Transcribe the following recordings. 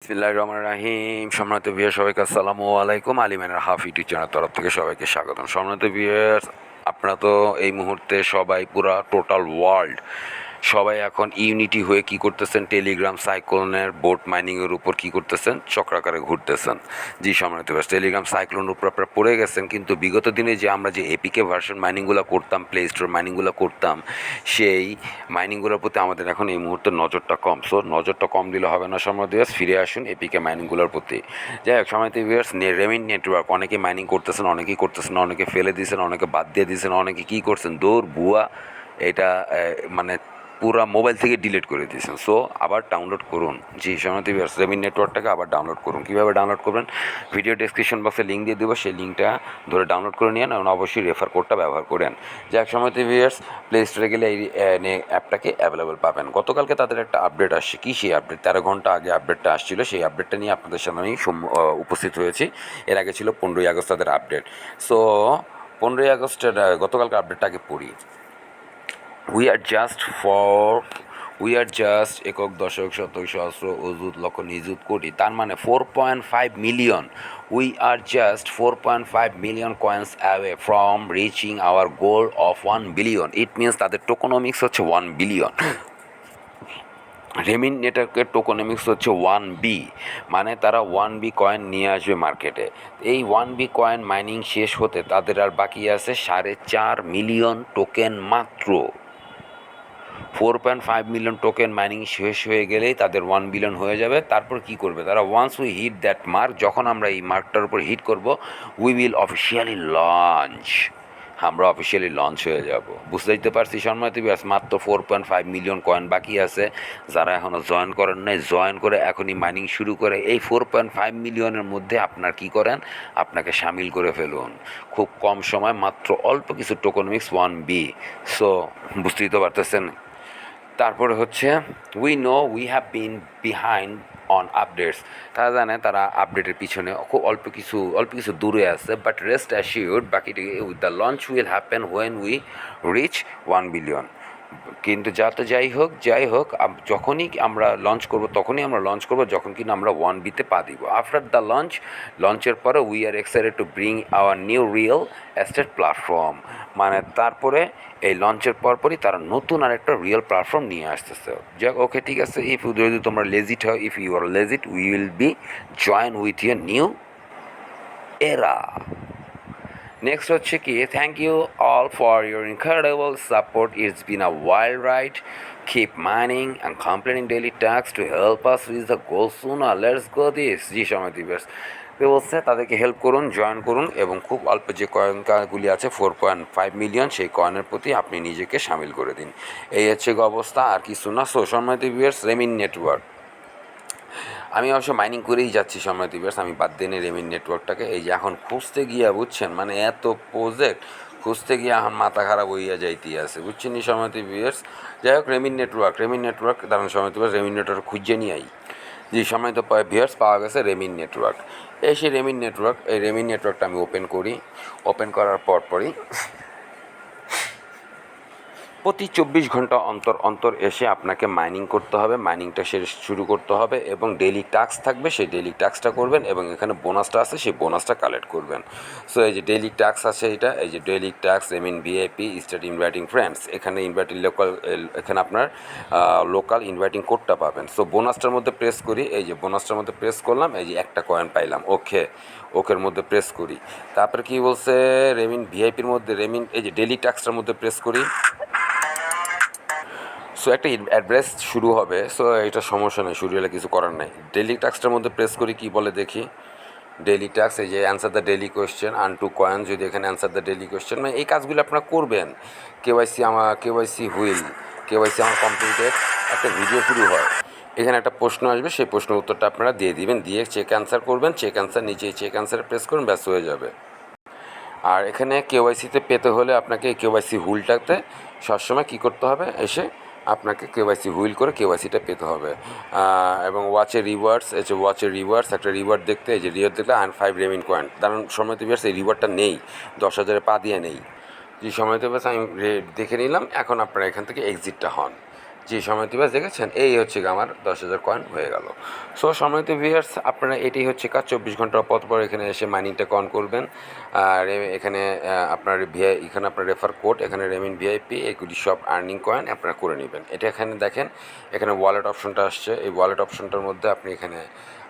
বিসমিল্লাহির রহমানির রহিম। সম্মানিত ভিউয়ার সবাইকে আসসালামু আলাইকুম। আলিমানের হাফ ইউটিউব চ্যানেল তরফ থেকে সবাইকে স্বাগতম। সম্মানিত ভিউয়ার, আপনারা তো এই মুহূর্তে সবাই পুরা টোটাল ওয়ার্ল্ড সবাই এখন ইউনিটি হয়ে কি করতেছেন, টেলিগ্রাম সাইক্লোনের বোট মাইনিংয়ের উপর কি করতেছেন, চক্রাকারে ঘুরতেছেন। জি সম্মানিত ভিউয়ার, টেলিগ্রাম সাইক্লোনের উপর আপনারা পড়ে গেছেন, কিন্তু বিগত দিনে যে আমরা যে এপিকে ভার্সন মাইনিংগুলো করতাম, প্লে স্টোর মাইনিংগুলো করতাম, সেই মাইনিংগুলোর প্রতি আমাদের এখন এই মুহূর্তে নজরটা কম। সো নজরটা কম দিলে হবে না সম্মানিত ভিউয়ার্স, ফিরে আসুন এপিকে মাইনিংগুলোর প্রতি। যাই হোক সম্মানিত ভিউয়ার্স, রেমিন নেটওয়ার্ক অনেকে মাইনিং করতেছেন, অনেকেই করতেছেন না, অনেকে ফেলে দিয়েছেন, অনেকে বাদ দিয়ে দিয়েছেন, অনেকে কী করছেন, দৌড় ভুয়া এটা মানে পুরা মোবাইল থেকে ডিলিট করে দিয়েছেন। সো আবার ডাউনলোড করুন। জি সম্মানিত ভিউয়ার্স, রেমিন নেটওয়ার্কটাকে আবার ডাউনলোড করুন। কীভাবে ডাউনলোড করবেন, ভিডিও ডেসক্রিপশন বক্সে লিঙ্ক দিয়ে দেবো, সেই লিঙ্কটা ধরে ডাউনলোড করে নিন এবং অবশ্যই রেফার কোডটা ব্যবহার করেন। যাক সম্মানিত ভিউয়ার্স, প্লে স্টোরে গেলে এই অ্যাপটাকে অ্যাভেলেবল পাবেন। গতকালকে তাদের একটা আপডেট আসছে। কী সেই আপডেট? 13 ঘন্টা আগে আপডেটটা আসছিল। সেই আপডেটটা নিয়ে আপনাদের সামনে আমি উপস্থিত হয়েছি। এর আগে ছিল 15ই আগস্ট তাদের আপডেট। সো 15ই আগস্টের গতকালকে আপডেটটা আগে পড়ি। উই আর জাস্ট একক দশক শতক সহস্র অযুত লক্ষ নিযুত কোটি, তার মানে 4.5 million. We are just 4.5 million coins away from reaching hour goal of 1 billion. It means তাদের টোকোনমিক্স হচ্ছে 1 বিলিয়ন। রেমিন নেটওয়ার্কের টোকোনমিক্স হচ্ছে 1B, মানে তারা 1B কয়েন নিয়ে আসবে মার্কেটে। এই 1B কয়েন মাইনিং শেষ হতে তাদের আর বাকি আছে 4.5 মিলিয়ন টোকেন মাত্র। 4.5 মিলিয়ন টোকেন মাইনিং শেষ হয়ে গেলেই তাদের 1 বিলিয়ন হয়ে যাবে। তারপর কি করবে তারা? Once we hit that mark, যখন আমরা এই মার্কটার উপর হিট করব, উই উইল অফিসিয়ালি লঞ্চ। আমরা অফিসিয়ালি লঞ্চ হয়ে যাব। বুঝতে দিতে পারছি সম্মানিত ভিউয়ার্স, মাত্র 4.5 মিলিয়ন কয়েন বাকি আছে। যারা এখনও জয়েন করেন নাই, জয়েন করে এখনই মাইনিং শুরু করে এই 4.5 মিলিয়নের মধ্যে আপনার কি করেন, আপনাকে সামিল করে ফেলুন। খুব কম সময়, মাত্র অল্প কিছু টোকনমিক্স 1B। সো বুঝতেই তো পারতেছেন। তারপরে হচ্ছে we know we have been behind on updates. তারা জানে তারা আপডেটের পিছনে খুব অল্প কিছু দূরে আছে, বাট রেস্ট অ্যাসিওর্ড বাকিটি with the launch will happen when we reach 1 billion. কিন্তু যাই হোক যখনই আমরা লঞ্চ করব যখন কিনা আমরা 1Bতে পা দিব। আফটার দ্য লঞ্চের পরে we are excited to bring our new real estate platform, মানে তারপরে এই লঞ্চের পরপরই তারা নতুন আরেকটা রিয়েল প্ল্যাটফর্ম নিয়ে আসতেছে। যাক, ওকে, ঠিক আছে। যদি তোমরা লেজিট হয়, if you are legit, we will be join with your new era. Next হচ্ছে কি, thank you all for your incredible support, it's been a wild ride, keep mining and completing daily task to help us reach the goal sooner, let's go this. জি সময় দিবস বলছে তাদেরকে help করুন, join করুন এবং খুব অল্প যে কয়েনগুলি আছে 4.5 মিলিয়ন, সেই কয়েনের প্রতি আপনি নিজেকে সামিল করে দিন। এই হচ্ছে অবস্থা, আর কিছু না। সো সম্মানিত ভিউয়ার্স, রেমিন নেটওয়ার্ক আমি অবশ্য মাইনিং করেই যাচ্ছি সম্মানিত ভিউয়ার্স, আমি বাদ দিই রেমিন নেটওয়ার্কটাকে। এই যে এখন খুঁজতে গিয়া, বুঝছেন, মানে এত প্রজেক্ট খুঁজতে গিয়ে এখন মাথা খারাপ হইয়া যাইতে আছে, বুঝছেন নি সম্মানিত ভিউয়ার্স। যাই হোক, রেমিন নেটওয়ার্ক দাঁড়ান সম্মানিত ভিউয়ার্স, রেমিন নেটওয়ার্ক খুঁজে নিয়ে আই। জি সম্মানিত ভিউয়ার্স, পাওয়া গেছে রেমিন নেটওয়ার্ক। এই সেই রেমিন নেটওয়ার্কটা আমি ওপেন করি। ওপেন করার পরই প্রতি 24 ঘন্টা অন্তর অন্তর এসে আপনাকে মাইনিং করতে হবে, মাইনিংটা শুরু করতে হবে এবং ডেইলি টাস্ক থাকবে, সেই ডেইলি টাস্কটা করবেন এবং এখানে বোনাসটা আছে, সেই বোনাসটা কালেক্ট করবেন। সো এই যে ডেইলি টাস্ক আছে, এই যে daily task remain VIP start inviting friends, এখানে এখানে আপনার লোকাল ইনভাইটিং কোডটা পাবেন। সো বোনাসটার মধ্যে প্রেস করি, এই যে বোনাসটার মধ্যে প্রেস করলাম, এই যে একটা কয়েন পাইলাম, ওকের মধ্যে প্রেস করি। তারপরে কি বলছে, রেমিন ভিআইপির মধ্যে এই যে ডেইলি টাস্কটার মধ্যে প্রেস করি। সো একটা অ্যাড্রেস শুরু হবে। সো এটা সমস্যা নেই, শুরু হলে কিছু করার নেই। ডেইলি টাস্কটার মধ্যে প্রেস করি, কি বলে দেখি। ডেইলি টাস্ক, এই যে answer the daily question, earn 2 coin, যদি এখানে অ্যান্সার দ্য ডেইলি কোয়েশ্চেন, মানে এই কাজগুলো আপনারা করবেন। কেওয়াইসি আমার কমপ্লিটেড, একটা ভিডিও শুরু হয়, এখানে একটা প্রশ্ন আসবে, সেই প্রশ্নের উত্তরটা আপনারা দিয়ে দিবেন, দিয়ে চেক অ্যান্সার করবেন, চেক অ্যান্সার নিচে চেক অ্যান্সারে প্রেস করুন, ব্যাস হয়ে যাবে। আর এখানে কেওয়াইসিতে পেতে হলে আপনাকে কেওয়াইসি হুইলটাতে সবসময় কী করতে হবে, এসে আপনাকে কেওয়াইসি হুইল করে কেওয়াইসিটা পেতে হবে। এবং ওয়াচের রিওয়ার্ডস, একটা রিওয়ার্ড দেখতে, এই যে রিওয়ার্ড দেখলে আর্ন 5 রেমিন কয়েন। কারণ সময় তো এই রিওয়ার্ডটা নেই, 10,000 পা দিয়ে নেই। যে সময় তো আমি দেখে নিলাম। এখন আপনারা এখান থেকে এক্সিটটা হন। জি সম্মানিত ভিউয়ার্স দেখেছেন, এই হচ্ছে গিয়ে আমার 10,000 কয়েন হয়ে গেল। সো সম্মানিত ভিউয়ার্স আপনারা এটাই হচ্ছে কাজ, 24 ঘন্টা পর পর এখানে এসে মাইনিংটা অন করবেন। আর এখানে আপনার এখানে আপনার রেফার কোড, এখানে রেমিন ভিআইপি, এগুলি সব আর্নিং কয়েন আপনারা করে নেবেন। এটা এখানে দেখেন, এখানে ওয়ালেট অপশনটা আসছে। এই ওয়ালেট অপশনটার মধ্যে আপনি এখানে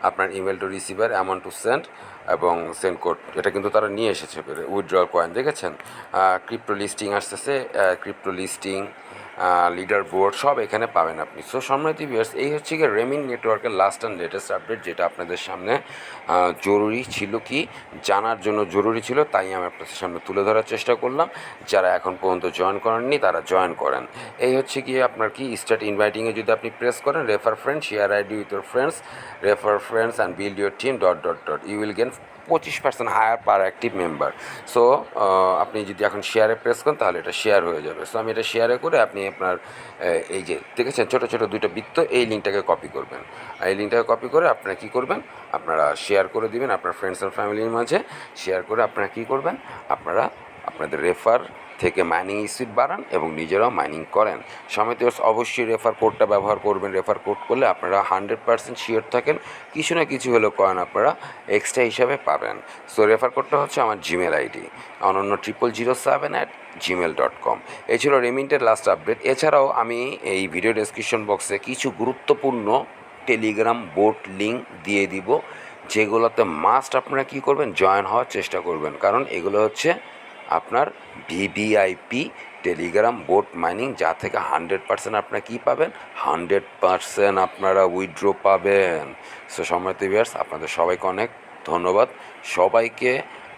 আপনার email to receiver, amount to send এবং সেন্ড কোড, এটা কিন্তু তারা নিয়ে এসেছে উইথড্রল কয়েন দেখেছেন। ক্রিপ্টো লিস্টিং আসতেছে, ক্রিপ্টো লিস্টিং, লিডার বোর্ড সব এখানে পাবেন আপনি। সো সম্মানিত ভিউয়ার্স, এই হচ্ছে গিয়ে রেমিন নেটওয়ার্কের লাস্ট অ্যান্ড লেটেস্ট আপডেট, যেটা আপনাদের সামনে জরুরি ছিল, কি জানার জন্য জরুরি ছিল, তাই আমি আপনাদের সামনে তুলে ধরার চেষ্টা করলাম। যারা এখন পর্যন্ত জয়েন করেননি তারা জয়েন করেন। এই হচ্ছে গিয়ে আপনার কি স্টার্ট ইনভাইটিংয়ে যদি আপনি প্রেস করেন, refer friend, share ID with your friends, refer friends and build your team dot you will gain 25% higher per active member. So আপনি যদি এখন শেয়ারে প্রেস করেন তাহলে এটা শেয়ার হয়ে যাবে। সো আমি এটা শেয়ারে করে আপনি আপনার এই যে দেখেছেন ছোটো ছোটো দুটো বৃত্ত, এই লিঙ্কটাকে কপি করবেন। এই লিঙ্কটাকে কপি করে আপনারা কী করবেন, আপনারা শেয়ার করে দিবেন আপনার ফ্রেন্ডস অ্যান্ড ফ্যামিলির মাঝে। শেয়ার করে আপনারা কী করবেন, আপনারা আপনাদের রেফার থেকে মাইনিং স্পিড বাড়ান এবং নিজেরাও মাইনিং করেন। সমিতি অবশ্যই রেফার কোডটা ব্যবহার করবেন। রেফার কোড করলে আপনারা 100% শিওর থাকেন কিছু না কিছু হলেও কয়েন আপনারা এক্সট্রা হিসাবে পাবেন। সো রেফার কোডটা হচ্ছে আমার জিমেল আইডি অনন্য 0007@gmail.com। এই ছিল রেমিন্টের লাস্ট আপডেট। এছাড়াও আমি এই ভিডিও ডেসক্রিপশন বক্সে কিছু গুরুত্বপূর্ণ টেলিগ্রাম বোট লিঙ্ক দিয়ে দিব, যেগুলোতে মাস্ট আপনারা কী করবেন, জয়েন হওয়ার চেষ্টা করবেন। কারণ এগুলো হচ্ছে আপনার ভিভিআইপি টেলিগ্রাম বোট মাইনিং, যা থেকে 100% আপনারা কী পাবেন, 100% আপনারা উইথড্র পাবেন। সো সম্মানিত ভিউয়ার্স আপনাদের সবাইকে অনেক ধন্যবাদ। সবাইকে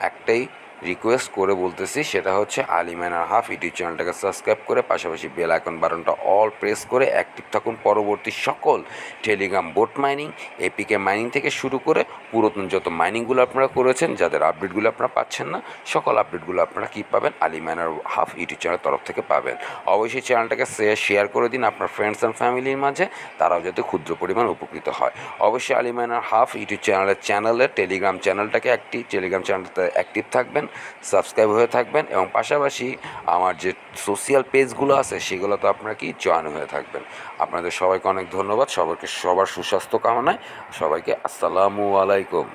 একটাই রিকোয়েস্ট করে বলতেছি, সেটা হচ্ছে আলিমাইনার হাফ ইউটিউব চ্যানেলটাকে সাবস্ক্রাইব করে পাশাপাশি বেল আইকন বাটনটা অল প্রেস করে অ্যাক্টিভ থাকুন। পরবর্তী সকল Telegram boat mining, APK mining থেকে শুরু করে পুরাতন যত মাইনিংগুলো আপনারা করেছেন, যাদের আপডেটগুলো আপনারা পাচ্ছেন না, সকল আপডেটগুলো আপনারা কী পাবেন, আলিমাইনার হাফ ইউটিউব চ্যানেলের তরফ থেকে পাবেন। অবশ্যই চ্যানেলটাকে শেয়ার করে দিন আপনার ফ্রেন্ডস অ্যান্ড ফ্যামিলির মাঝে, তারাও যাতে ক্ষুদ্র পরিমাণ উপকৃত হয়। অবশ্যই আলিমাইনার হাফ ইউটিউব চ্যানেলের টেলিগ্রাম চ্যানেলটাকে টেলিগ্রাম চ্যানেলটাতে অ্যাক্টিভ থাকবেন, সাবস্ক্রাইব হয়ে থাকবেন এবং পাশাপাশি আমার যে সোশ্যাল পেজগুলো আছে সেগুলোতে আপনারা কি জয়েন হয়ে থাকবেন। আপনাদের সবাইকে অনেক ধন্যবাদ। সবার সুস্বাস্থ্য কামনায় সবাইকে আসসালামু আলাইকুম।